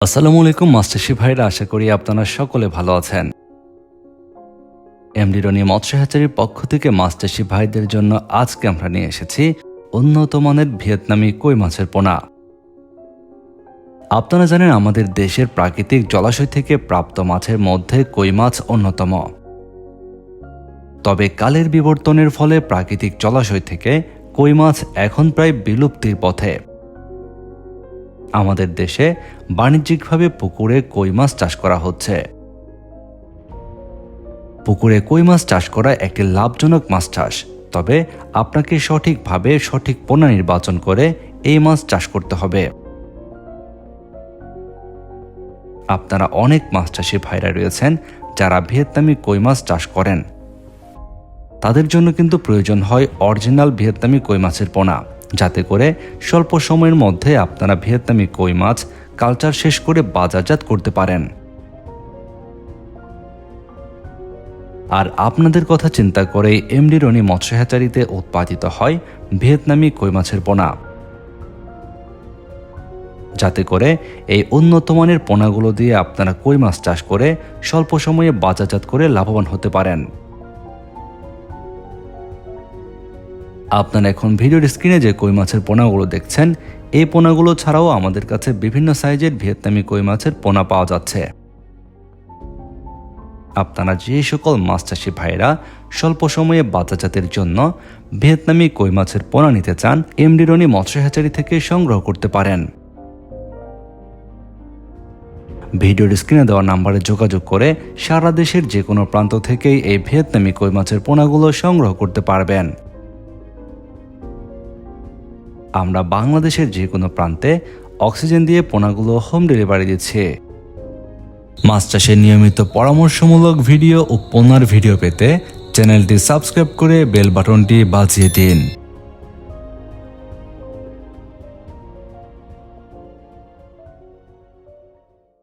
আসসালামু আলাইকুম মাস্টারশিপ ভাইরা, আশা করি আপনারা সকলে ভালো আছেন। এমডি রনি মৎস্য হ্যাচারির পক্ষ থেকে মাস্টারশিপ ভাইদের জন্য আজকে আমরা নিয়ে এসেছি উন্নত মানের ভিয়েতনামি কই মাছের পোনা। আপনারা জানেন আমাদের দেশের প্রাকৃতিক জলাশয় থেকে প্রাপ্ত মাছের মধ্যে কই মাছ অন্যতম। তবে কালের বিবর্তনের ফলে প্রাকৃতিক জলাশয় থেকে কই মাছ এখন প্রায় বিলুপ্তির পথে। আমাদের দেশে বাণিজ্যিকভাবে পুকুরে কই মাছ চাষ করা হচ্ছে। পুকুরে কই মাছ চাষ করা একটি লাভজনক মাছ চাষ, তবে আপনাকে সঠিকভাবে সঠিক পোনা নির্বাচন করে এই মাছ চাষ করতে হবে। আপনারা অনেক মাছ চাষি ভাইরা রয়েছেন যারা ভিয়েতনামি কই মাছ চাষ করেন। তাদের জন্য কিন্তু প্রয়োজন হয় অরিজিনাল ভিয়েতনামি কই মাছের পোনা, যাতে করে স্বল্প সময়ের মধ্যে আপনারা ভিয়েতনামি কই মাছ কালচার শেষ করে বাজারজাত করতে পারেন। আর আপনাদের কথা চিন্তা করে এমডি রনি মৎস্য হ্যাচারিতে উৎপাদিত হয় ভিয়েতনামি কই মাছের পোনা, যাতে করে এই উন্নত মানের পোনাগুলো দিয়ে আপনারা কই মাছ চাষ করে স্বল্প সময়ে বাজারজাত করে লাভবান হতে পারেন। আপনারা এখন ভিডিওর স্ক্রিনে যে কই মাছের পোনাগুলো দেখছেন, এই পোনাগুলো ছাড়াও আমাদের কাছে বিভিন্ন সাইজের ভিয়েতনামি কই মাছের পোনা পাওয়া যাচ্ছে। আপনারা যে সকল মাছ চাষি ভাইরা স্বল্প সময়ে বাজারজাতের জন্য ভিয়েতনামি কই মাছের পোনা নিতে চান, এমডি রনি মৎস্য হ্যাচারি থেকে সংগ্রহ করতে পারেন। ভিডিওর স্ক্রিনে দেওয়া নাম্বারে যোগাযোগ করে সারা দেশের যে কোনো প্রান্ত থেকেই এই ভিয়েতনামি কই মাছের পোনাগুলো সংগ্রহ করতে পারবেন। আমরা বাংলাদেশের যে কোনো প্রান্তে অক্সিজেন দিয়ে পোনাগুলো হোম ডেলিভারি দিচ্ছি। মাছ চাষের নিয়মিত পরামর্শমূলক ভিডিও ও পোনার ভিডিও পেতে চ্যানেলটি সাবস্ক্রাইব করে বেল বাটনটি বাজিয়ে দিন।